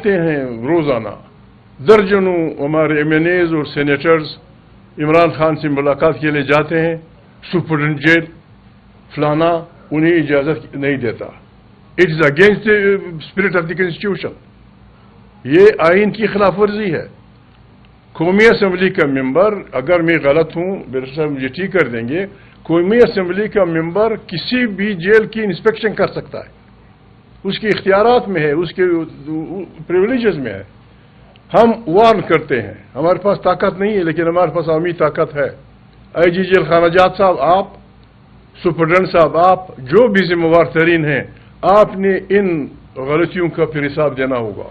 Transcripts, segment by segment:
دیکھتے ہیں روزانہ درجنوں ہمارے ایم این ایز اور سینیٹرز عمران خان سے ملاقات کے لیے جاتے ہیں، سپرڈنٹ جیل فلانا انہیں اجازت نہیں دیتا. It is against the spirit of the constitution. یہ آئین کی خلاف ورزی ہے. قومی اسمبلی کا ممبر، اگر میں غلط ہوں بیرسٹر صاحب مجھے ٹھیک کر دیں گے، قومی اسمبلی کا ممبر کسی بھی جیل کی انسپیکشن کر سکتا ہے، اس کے اختیارات میں ہے، اس کے پریولیجز میں ہے. ہم وارن کرتے ہیں، ہمارے پاس طاقت نہیں ہے لیکن ہمارے پاس عوامی طاقت ہے. آئی جی جیل خانہ جات صاحب، آپ سپرڈنٹ صاحب، آپ جو بھی ذمہ وار ترین ہیں، آپ نے ان غلطیوں کا پھر حساب دینا ہوگا.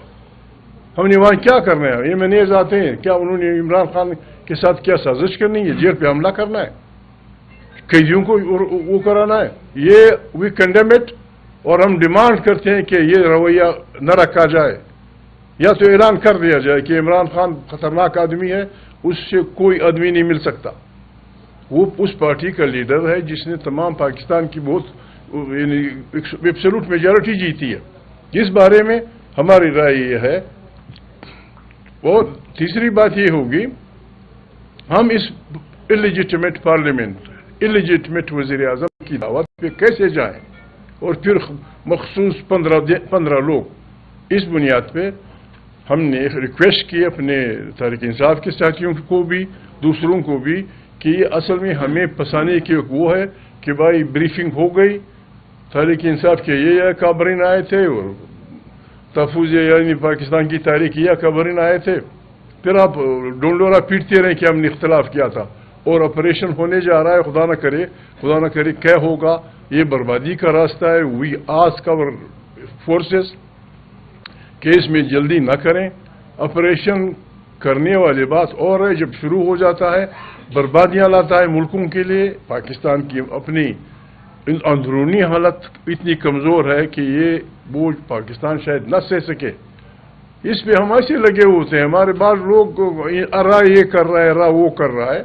ہم نے وہاں کیا کرنا ہے؟ یہ مینیز آتے ہیں، کیا انہوں نے عمران خان کے ساتھ کیا سازش کرنی ہے؟ جیل پہ حملہ کرنا ہے، قیدیوں کو وہ کرانا ہے؟ یہ وی کنڈیم اٹ، اور ہم ڈیمانڈ کرتے ہیں کہ یہ رویہ نہ رکھا جائے، یا تو اعلان کر دیا جائے کہ عمران خان خطرناک آدمی ہے، اس سے کوئی آدمی نہیں مل سکتا. وہ اس پارٹی کا لیڈر ہے جس نے تمام پاکستان کی بہت ایبسولوٹ میجارٹی جیتی ہے. اس بارے میں ہماری رائے یہ ہے. اور تیسری بات یہ ہوگی، ہم اس انلیجیٹمیٹ پارلیمنٹ، انلیجیٹمیٹ وزیر اعظم کی دعوت پہ کیسے جائیں؟ اور پھر مخصوص 15 لوگ. اس بنیاد پہ ہم نے ایک ریکویسٹ کی اپنے تحریک انصاف کے ساتھیوں کو بھی، دوسروں کو بھی، کہ یہ اصل میں ہمیں پسانے کی وہ ہے کہ بھائی بریفنگ ہو گئی، تحریک انصاف کے یہ کابرین آئے تھے اور تحفظ یعنی پاکستان کی تاریخ یہ کابرین آئے تھے، پھر آپ ڈونڈورا پیٹتے رہے کہ ہم نے اختلاف کیا تھا اور آپریشن ہونے جا رہا ہے. خدا نہ کرے کیا ہوگا. یہ بربادی کا راستہ ہے. وی آسک آور فورسز کہ اس میں جلدی نہ کریں. آپریشن کرنے والی بات اور ہے، جب شروع ہو جاتا ہے بربادیاں لاتا ہے ملکوں کے لیے. پاکستان کی اپنی اندرونی حالت اتنی کمزور ہے کہ یہ بوجھ پاکستان شاید نہ سہ سکے. اس پہ ہم ایسے لگے ہوتے ہیں. ہمارے بعض لوگ راہ یہ کر رہا ہے، راہ وہ کر رہا ہے.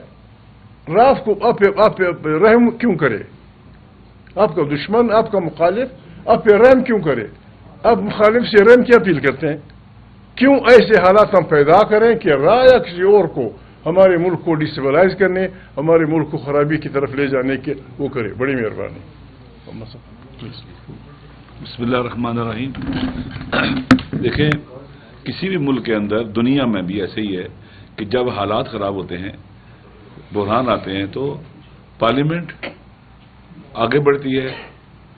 راہ کو آپ رحم کیوں کرے؟ آپ کا دشمن، آپ کا مخالف آپ پہ رحم کیوں کرے؟ آپ مخالف سے رحم کی اپیل کرتے ہیں. کیوں ایسے حالات ہم پیدا کریں کہ راہ یا کسی اور کو ہمارے ملک کو ڈسٹیبلائز کرنے، ہمارے ملک کو خرابی کی طرف لے جانے کے وہ کرے؟ بڑی مہربانی. بسم اللہ الرحمن الرحیم. دیکھیں، کسی بھی ملک کے اندر، دنیا میں بھی ایسے ہی ہے کہ جب حالات خراب ہوتے ہیں، بحران آتے ہیں، تو پارلیمنٹ آگے بڑھتی ہے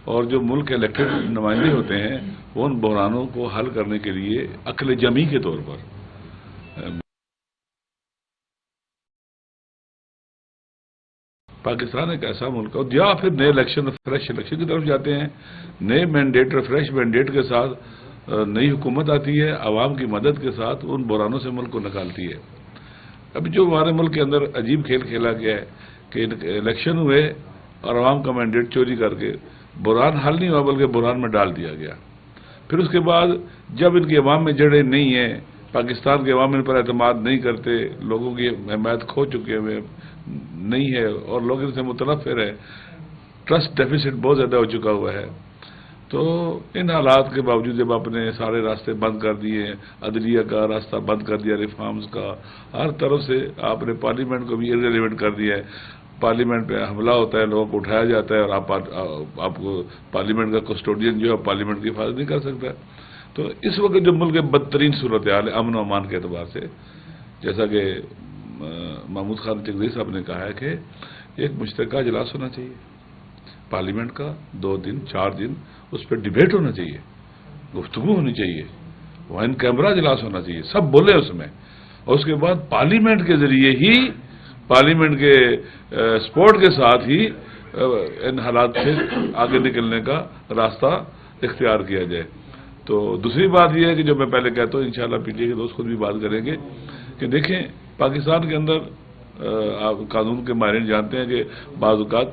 اور جو ملک الیکٹڈ نمائندے ہوتے ہیں وہ ان بحرانوں کو حل کرنے کے لیے عقل جمعی کے طور پر پاکستان ایک ایسا ملک ہے، یا پھر نئے الیکشن، فریش الیکشن کی طرف جاتے ہیں، نئے مینڈیٹ اور فریش مینڈیٹ کے ساتھ نئی حکومت آتی ہے، عوام کی مدد کے ساتھ ان بحرانوں سے ملک کو نکالتی ہے. ابھی جو ہمارے ملک کے اندر عجیب کھیل کھیلا گیا ہے کہ الیکشن ہوئے اور عوام کا مینڈیٹ چوری کر کے بحران حل نہیں ہوا بلکہ بحران میں ڈال دیا گیا. پھر اس کے بعد جب ان کی عوام میں جڑیں نہیں ہیں، پاکستان کے عوام ان پر اعتماد نہیں کرتے، لوگوں کی حمایت کھو چکے ہوئے نہیں ہے اور لوگ ان سے متنفر ہے، ٹرسٹ ڈیفیسٹ بہت زیادہ ہو چکا ہوا ہے. تو ان حالات کے باوجود جب آپ نے سارے راستے بند کر دیے، عدلیہ کا راستہ بند کر دیا، ریفارمز کا، ہر طرف سے آپ نے پارلیمنٹ کو بھی ارریلیونٹ کر دیا ہے. پارلیمنٹ پہ حملہ ہوتا ہے، لوگوں کو اٹھایا جاتا ہے اور آپ کو پارلیمنٹ کا کسٹوڈین جو ہے پارلیمنٹ کی حفاظت نہیں کر سکتا. تو اس وقت جو ملک کے بدترین صورتحال ہے امن و امان کے اعتبار سے، جیسا کہ محمود خان چغزئی صاحب نے کہا ہے کہ ایک مشترکہ اجلاس ہونا چاہیے پارلیمنٹ کا، 2 دن 4 دن اس پہ ڈیبیٹ ہونا چاہیے، گفتگو ہونی چاہیے، وہ ان کیمرہ اجلاس ہونا چاہیے، سب بولے اس میں، اور اس کے بعد پارلیمنٹ کے ذریعے ہی، پارلیمنٹ کے سپورٹ کے ساتھ ہی ان حالات سے آگے نکلنے کا راستہ اختیار کیا جائے. تو دوسری بات یہ ہے کہ جو میں پہلے کہتا ہوں، انشاءاللہ پی ٹی اے کے دوست خود بھی بات کریں گے کہ دیکھیں پاکستان کے اندر آپ قانون کے ماہرین جانتے ہیں کہ بعض اوقات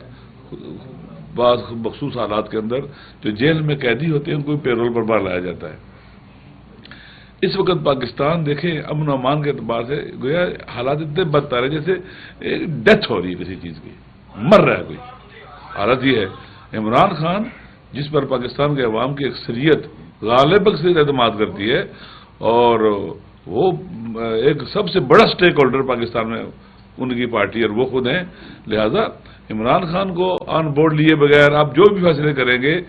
بعض مخصوص حالات کے اندر جو جیل میں قیدی ہوتے ہیں ان کو پیرول پر باہر لایا جاتا ہے. اس وقت پاکستان دیکھیں امن و امان کے اعتبار سے گویا حالات اتنے بدتر ہیں جیسے ڈیتھ ہو رہی ہے کسی چیز کی، مر رہا ہے کوئی. حالت یہ ہے عمران خان جس پر پاکستان کے عوام کی اکثریت غالب اکثریت اعتماد کرتی ہے، اور وہ ایک سب سے بڑا سٹیک ہولڈر پاکستان میں ان کی پارٹی اور وہ خود ہیں. لہذا عمران خان کو آن بورڈ لیے بغیر آپ جو بھی فیصلے کریں گے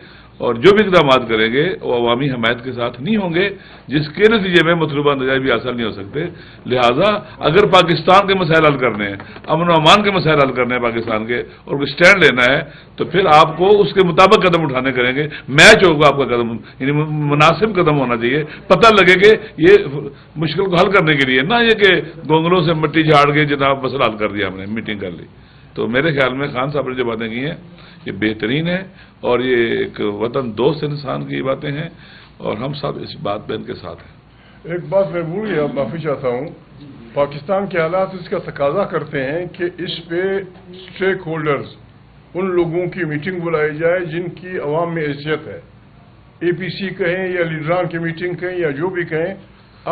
اور جو بھی اقدامات کریں گے وہ عوامی حمایت کے ساتھ نہیں ہوں گے، جس کے نتیجے میں مطلوبہ نتائج بھی حاصل نہیں ہو سکتے. لہذا اگر پاکستان کے مسائل حل کرنے ہیں، امن و امان کے مسائل حل کرنے ہیں پاکستان کے، اور کوئی سٹینڈ لینا ہے تو پھر آپ کو اس کے مطابق قدم اٹھانے کریں گے. میچ ہوگا آپ کا قدم، یعنی مناسب قدم ہونا چاہیے. پتہ لگے کہ یہ مشکل کو حل کرنے کے لیے، نہ یہ کہ گونگلوں سے مٹی جھاڑ کے جناب مسئلہ حل کر دیا ہم نے، میٹنگ کر لی. تو میرے خیال میں خان صاحب نے جو باتیں کی ہیں یہ بہترین ہے، اور یہ ایک وطن دوست انسان کی باتیں ہیں، اور ہم سب اس بات پہ ان کے ساتھ ہیں. ایک بات میں بھول گیا، معافی چاہتا ہوں. پاکستان کے حالات اس کا تقاضا کرتے ہیں کہ اس پہ اسٹیک ہولڈرز، ان لوگوں کی میٹنگ بلائی جائے جن کی عوام میں حیثیت ہے. اے پی سی کہیں یا لیڈران کی میٹنگ کہیں یا جو بھی کہیں،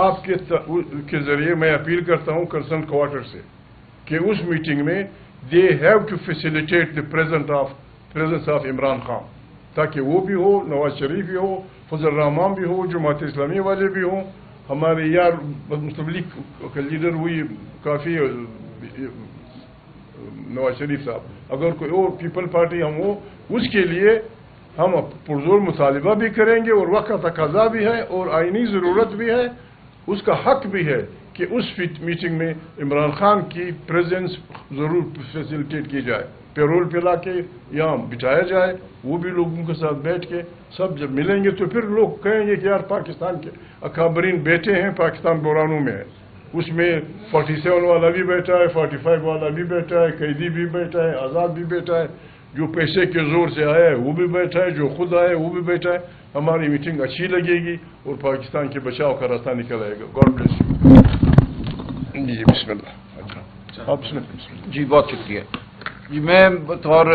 آپ کے ذریعے میں اپیل کرتا ہوں کنسرن کوارٹر سے کہ اس میٹنگ میں they have to facilitate the presence of Imran Khan, تاکہ وہ بھی ہو، نواز شریف بھی ہو، فضل الرحمان بھی ہو، جماعت اسلامی والے بھی ہوں، ہمارے یار مسلم لیگ کا لیڈر ہوئی کافی نواز شریف صاحب، اگر کوئی اور پیپل پارٹی ہم ہو، اس کے لیے ہم پرزور مطالبہ بھی کریں گے، اور وقت کا تقاضا بھی ہے اور آئینی ضرورت بھی ہے، اس کا حق بھی ہے کہ اس میٹنگ میں عمران خان کی پریزنس ضرور فیسیلیٹیٹ کی جائے، پیرول پہ لا کے یہاں بٹھایا جائے، وہ بھی لوگوں کے ساتھ بیٹھ کے سب جب ملیں گے تو پھر لوگ کہیں گے کہ یار پاکستان کے اکابرین بیٹھے ہیں، پاکستان بحرانوں میں ہے. اس میں 47 والا بھی بیٹھا ہے، 45 والا بھی بیٹھا ہے، قیدی بھی بیٹھا ہے، آزاد بھی بیٹھا ہے، جو پیسے کے زور سے آیا ہے وہ بھی بیٹھا ہے، جو خود آئے وہ بھی بیٹھا ہے. ہماری میٹنگ اچھی لگے گی اور پاکستان کے بچاؤ کا راستہ نکل آئے گا. God bless you. جی بسم اللہ. آپ بسم اللہ. جی بہت شکریہ. جی میں بطور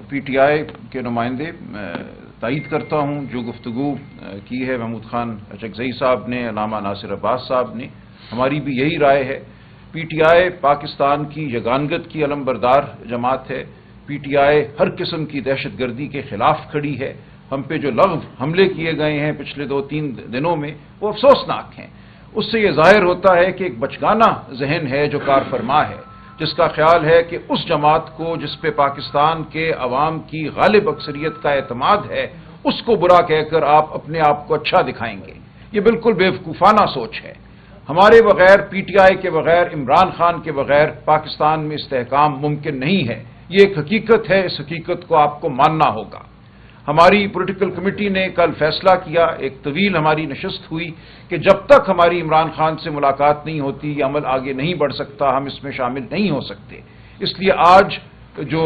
پی ٹی آئی کے نمائندے تائید کرتا ہوں جو گفتگو کی ہے محمود خان چکزئی صاحب نے، علامہ ناصر عباس صاحب نے. ہماری بھی یہی رائے ہے. پی ٹی آئی پاکستان کی یگانگت کی علم بردار جماعت ہے. پی ٹی آئی ہر قسم کی دہشت گردی کے خلاف کھڑی ہے. ہم پہ جو لغو حملے کیے گئے ہیں پچھلے 2-3 دنوں میں وہ افسوسناک ہیں. اس سے یہ ظاہر ہوتا ہے کہ ایک بچگانہ ذہن ہے جو کار فرما ہے، جس کا خیال ہے کہ اس جماعت کو جس پہ پاکستان کے عوام کی غالب اکثریت کا اعتماد ہے اس کو برا کہہ کر آپ اپنے آپ کو اچھا دکھائیں گے. یہ بالکل بیوقوفانہ سوچ ہے. ہمارے بغیر، پی ٹی آئی کے بغیر، عمران خان کے بغیر پاکستان میں استحکام ممکن نہیں ہے. یہ ایک حقیقت ہے، اس حقیقت کو آپ کو ماننا ہوگا. ہماری پولیٹیکل کمیٹی نے کل فیصلہ کیا، ایک طویل ہماری نشست ہوئی کہ جب تک ہماری عمران خان سے ملاقات نہیں ہوتی یہ عمل آگے نہیں بڑھ سکتا، ہم اس میں شامل نہیں ہو سکتے. اس لیے آج جو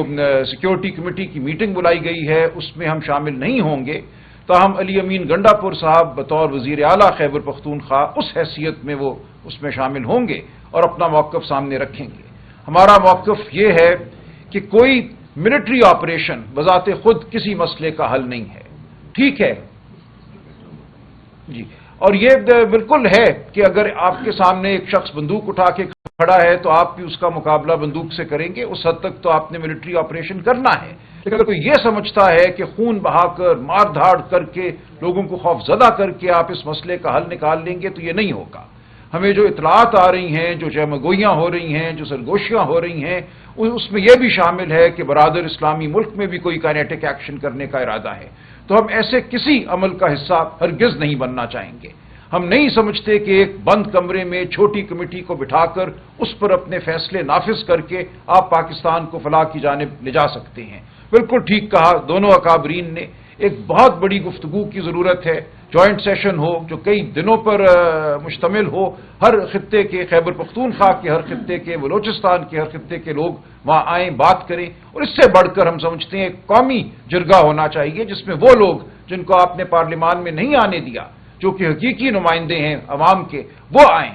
سیکیورٹی کمیٹی کی میٹنگ بلائی گئی ہے اس میں ہم شامل نہیں ہوں گے. تاہم علی امین گنڈا پور صاحب بطور وزیر اعلیٰ خیبر پختونخوا اس حیثیت میں وہ اس میں شامل ہوں گے اور اپنا موقف سامنے رکھیں گے. ہمارا موقف یہ ہے کہ کوئی ملٹری آپریشن بذات خود کسی مسئلے کا حل نہیں ہے. ٹھیک ہے جی، اور یہ بالکل ہے کہ اگر آپ کے سامنے ایک شخص بندوق اٹھا کے کھڑا ہے تو آپ بھی اس کا مقابلہ بندوق سے کریں گے. اس حد تک تو آپ نے ملٹری آپریشن کرنا ہے. لیکن اگر کوئی یہ سمجھتا ہے کہ خون بہا کر، مار دھاڑ کر کے، لوگوں کو خوف زدہ کر کے آپ اس مسئلے کا حل نکال لیں گے تو یہ نہیں ہوگا. ہمیں جو اطلاعات آ رہی ہیں، جو جمگوئیاں ہو رہی ہیں، جو سرگوشیاں ہو رہی ہیں، اس میں یہ بھی شامل ہے کہ برادر اسلامی ملک میں بھی کوئی کائنیٹک ایکشن کرنے کا ارادہ ہے. تو ہم ایسے کسی عمل کا حصہ ہرگز نہیں بننا چاہیں گے. ہم نہیں سمجھتے کہ ایک بند کمرے میں چھوٹی کمیٹی کو بٹھا کر اس پر اپنے فیصلے نافذ کر کے آپ پاکستان کو فلاح کی جانب لے جا سکتے ہیں. بالکل ٹھیک کہا دونوں اکابرین نے. ایک بہت بڑی گفتگو کی ضرورت ہے. جوائنٹ سیشن ہو جو کئی دنوں پر مشتمل ہو، ہر خطے کے، خیبر پختونخوا کے ہر خطے کے، بلوچستان کے ہر خطے کے لوگ وہاں آئیں، بات کریں. اور اس سے بڑھ کر ہم سمجھتے ہیں ایک قومی جرگہ ہونا چاہیے جس میں وہ لوگ جن کو آپ نے پارلیمان میں نہیں آنے دیا، جو کہ حقیقی نمائندے ہیں عوام کے، وہ آئیں،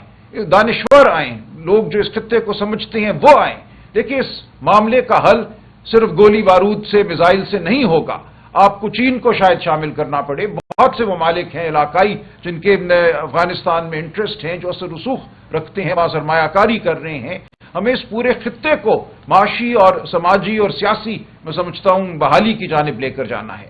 دانشور آئیں، لوگ جو اس خطے کو سمجھتے ہیں وہ آئیں. دیکھیں اس معاملے کا حل صرف گولی بارود سے، میزائل سے نہیں ہوگا. آپ کو چین کو شاید شامل کرنا پڑے. بہت سے ممالک ہیں علاقائی جن کے افغانستان میں انٹرسٹ ہیں، جو اثر رسوخ رکھتے ہیں، سرمایہ کاری کر رہے ہیں. ہمیں اس پورے خطے کو معاشی اور سماجی اور سیاسی میں سمجھتا ہوں بحالی کی جانب لے کر جانا ہے.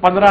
15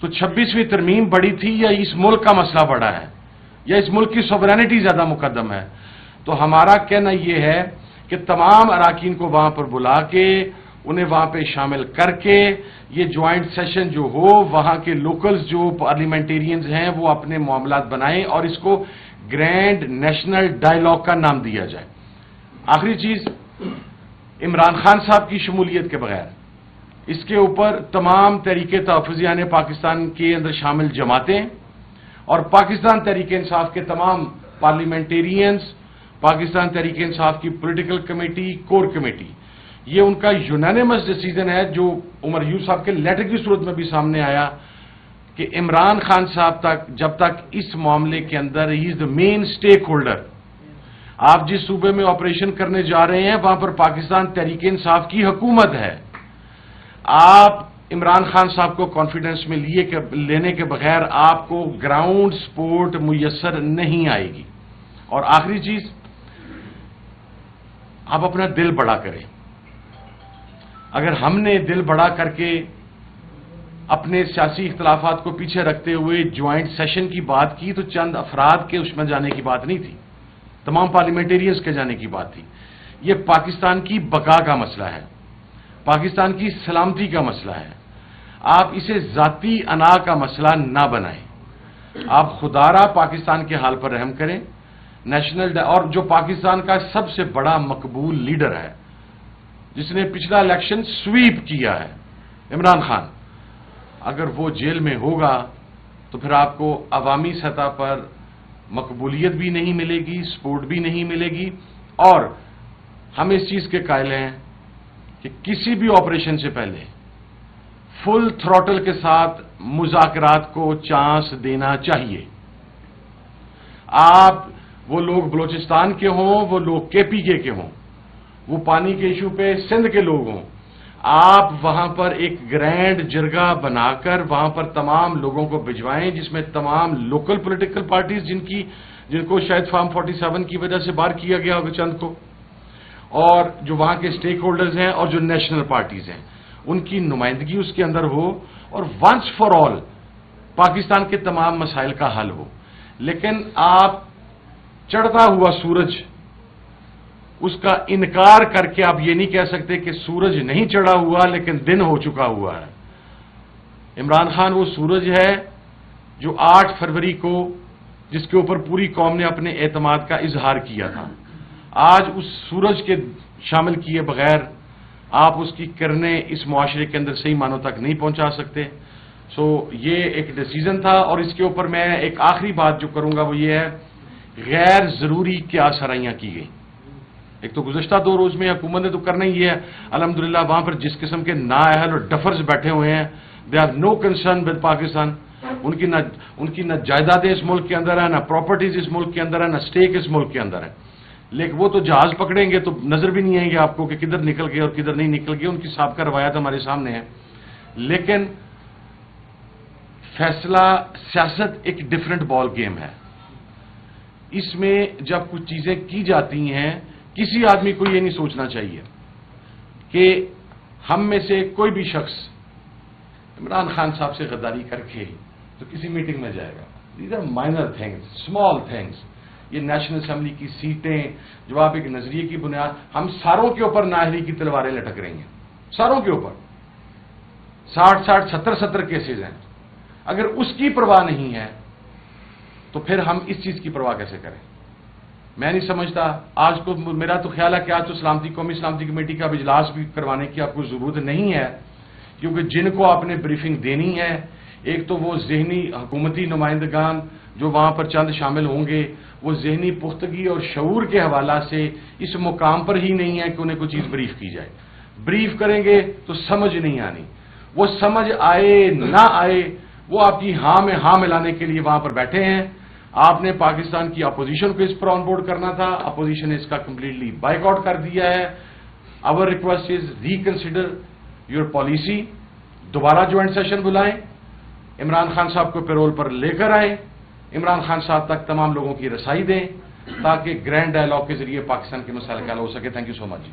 تو 26ویں ترمیم بڑی تھی یا اس ملک کا مسئلہ بڑا ہے یا اس ملک کی سوورینٹی زیادہ مقدم ہے؟ تو ہمارا کہنا یہ ہے کہ تمام اراکین کو وہاں پر بلا کے انہیں وہاں پہ شامل کر کے یہ جوائنٹ سیشن جو ہو، وہاں کے لوکلز جو پارلیمنٹیرینز ہیں وہ اپنے معاملات بنائیں اور اس کو گرینڈ نیشنل ڈائیلاگ کا نام دیا جائے۔ آخری چیز، عمران خان صاحب کی شمولیت کے بغیر اس کے اوپر تمام تحریک تحفظ یعنی پاکستان کے اندر شامل جماعتیں اور پاکستان تحریک انصاف کے تمام پارلیمنٹیرینز، پاکستان تحریک انصاف کی پولیٹیکل کمیٹی، کور کمیٹی، یہ ان کا یونانیمس ڈیسیژن ہے جو عمر یونس صاحب کے لیٹر کی صورت میں بھی سامنے آیا کہ عمران خان صاحب تک جب تک اس معاملے کے اندر ہی از دا مین اسٹیک ہولڈر، آپ جس صوبے میں آپریشن کرنے جا رہے ہیں وہاں پر پاکستان تحریک انصاف کی حکومت ہے، آپ عمران خان صاحب کو کانفیڈنس میں لینے کے بغیر آپ کو گراؤنڈ سپورٹ میسر نہیں آئے گی۔ اور آخری چیز، آپ اپنا دل بڑا کریں۔ اگر ہم نے دل بڑا کر کے اپنے سیاسی اختلافات کو پیچھے رکھتے ہوئے جوائنٹ سیشن کی بات کی تو چند افراد کے اس میں جانے کی بات نہیں تھی، تمام پارلیمنٹیرینز کے جانے کی بات تھی۔ یہ پاکستان کی بقا کا مسئلہ ہے، پاکستان کی سلامتی کا مسئلہ ہے۔ آپ اسے ذاتی انا کا مسئلہ نہ بنائیں۔ آپ خدارہ پاکستان کے حال پر رحم کریں۔ نیشنل اور جو پاکستان کا سب سے بڑا مقبول لیڈر ہے جس نے پچھلا الیکشن سویپ کیا ہے، عمران خان، اگر وہ جیل میں ہوگا تو پھر آپ کو عوامی سطح پر مقبولیت بھی نہیں ملے گی، سپورٹ بھی نہیں ملے گی، اور ہم اس چیز کے قائل ہیں کہ کسی بھی آپریشن سے پہلے فل تھروٹل کے ساتھ مذاکرات کو چانس دینا چاہیے۔ آپ وہ لوگ بلوچستان کے ہوں، وہ لوگ کے پی کے ہوں، وہ پانی کے ایشو پہ سندھ کے لوگ ہوں، آپ وہاں پر ایک گرینڈ جرگہ بنا کر وہاں پر تمام لوگوں کو بھجوائیں جس میں تمام لوکل پولیٹیکل پارٹیز جن کو شاید فارم 47 کی وجہ سے باہر کیا گیا ہوگا چند کو، اور جو وہاں کے اسٹیک ہولڈرز ہیں اور جو نیشنل پارٹیز ہیں ان کی نمائندگی اس کے اندر ہو اور ونس فار آل پاکستان کے تمام مسائل کا حل ہو۔ لیکن آپ چڑھتا ہوا سورج اس کا انکار کر کے آپ یہ نہیں کہہ سکتے کہ سورج نہیں چڑھا ہوا لیکن دن ہو چکا ہوا ہے۔ عمران خان وہ سورج ہے جو 8 فروری کو جس کے اوپر پوری قوم نے اپنے اعتماد کا اظہار کیا تھا، آج اس سورج کے شامل کیے بغیر آپ اس کی کرنیں اس معاشرے کے اندر صحیح معنوں تک نہیں پہنچا سکتے۔ سو یہ ایک ڈیسیژن تھا، اور اس کے اوپر میں ایک آخری بات جو کروں گا وہ یہ ہے، غیر ضروری کیا سرائیاں کی گئی۔ ایک تو گزشتہ 2 روز میں حکومت نے تو کرنا ہی ہے، الحمدللہ وہاں پر جس قسم کے نااہل اور ڈفرز بیٹھے ہوئے ہیں، they are no concern with Pakistan, ان کی نہ جائیدادیں اس ملک کے اندر ہیں، نہ پراپرٹیز اس ملک کے اندر ہیں، نہ اسٹیک اس ملک کے اندر ہے، لیکن وہ تو جہاز پکڑیں گے تو نظر بھی نہیں آئیں گے آپ کو کہ کدھر نکل گئے اور کدھر نہیں نکل گئے، ان کی سابقہ روایات ہمارے سامنے ہیں۔ لیکن فیصلہ سیاست ایک ڈفرنٹ بال گیم ہے، اس میں جب کچھ چیزیں کی جاتی ہیں کسی آدمی کو یہ نہیں سوچنا چاہیے کہ ہم میں سے کوئی بھی شخص عمران خان صاحب سے غداری کر کے تو کسی میٹنگ میں جائے گا۔ These are minor things, small things. یہ نیشنل اسمبلی کی سیٹیں جو آپ ایک نظریے کی بنیاد، ہم ساروں کے اوپر نااہلی کی تلواریں لٹک رہی ہیں، ساروں کے اوپر 60 70 کیسز ہیں۔ اگر اس کی پرواہ نہیں ہے تو پھر ہم اس چیز کی پرواہ کیسے کریں؟ میں نہیں سمجھتا۔ آج کو میرا تو خیال ہے کہ آج تو قومی سلامتی کمیٹی کا اجلاس بھی کروانے کی آپ کو ضرورت نہیں ہے، کیونکہ جن کو آپ نے بریفنگ دینی ہے، ایک تو وہ ذہنی حکومتی نمائندگان جو وہاں پر چند شامل ہوں گے، وہ ذہنی پختگی اور شعور کے حوالہ سے اس مقام پر ہی نہیں ہے کہ انہیں کوئی چیز بریف کی جائے۔ بریف کریں گے تو سمجھ نہیں آنی، وہ سمجھ آئے نہ آئے وہ آپ کی ہاں میں ہاں ملانے کے لیے وہاں پر بیٹھے ہیں۔ آپ نے پاکستان کی اپوزیشن کو اس پر آن بورڈ کرنا تھا، اپوزیشن نے اس کا کمپلیٹلی بائیک آؤٹ کر دیا ہے۔ Our request is reconsider your policy, دوبارہ جوائنٹ سیشن بلائیں، عمران خان صاحب کو پیرول پر لے کر آئیں، عمران خان صاحب تک تمام لوگوں کی رسائی دیں تاکہ گرینڈ ڈائیلاگ کے ذریعے پاکستان کے مسائل کا حل ہو سکے۔ تھینک یو سو مچ جی۔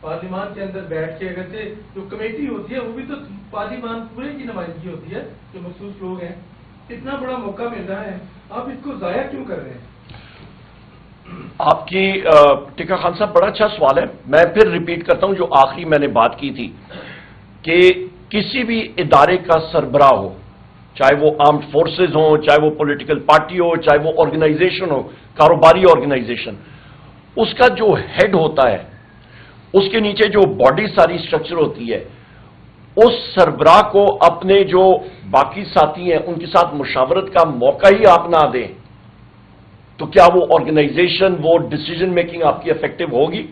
پارلیمان کے اندر بیٹھ کے اگرچہ جو کمیٹی ہوتی ہے وہ بھی تو پارلیمان پورے کی نمائندگی ہوتی ہے، جو مخصوص لوگ ہیں، اتنا بڑا موقع مل رہا ہے، آپ اس کو ضائع کیوں کر رہے ہیں؟ آپ کی ٹکا خان صاحب بڑا اچھا سوال ہے. میں پھر ریپیٹ کرتا ہوں جو آخری میں نے بات کی تھی کہ کسی بھی ادارے کا سربراہ ہو، چاہے وہ آرمڈ فورسز ہوں، چاہے وہ پولیٹیکل پارٹی ہو، چاہے وہ آرگنائزیشن ہو، کاروباری آرگنائزیشن، اس کا جو ہیڈ ہوتا ہے، اس کے نیچے جو باڈی ساری اسٹرکچر ہوتی ہے، اس سربراہ کو اپنے جو باقی ساتھی ہیں ان کے ساتھ مشاورت کا موقع ہی آپ نہ دیں تو کیا وہ آرگنائزیشن، وہ ڈیسیجن میکنگ آپ کی افیکٹو ہوگی؟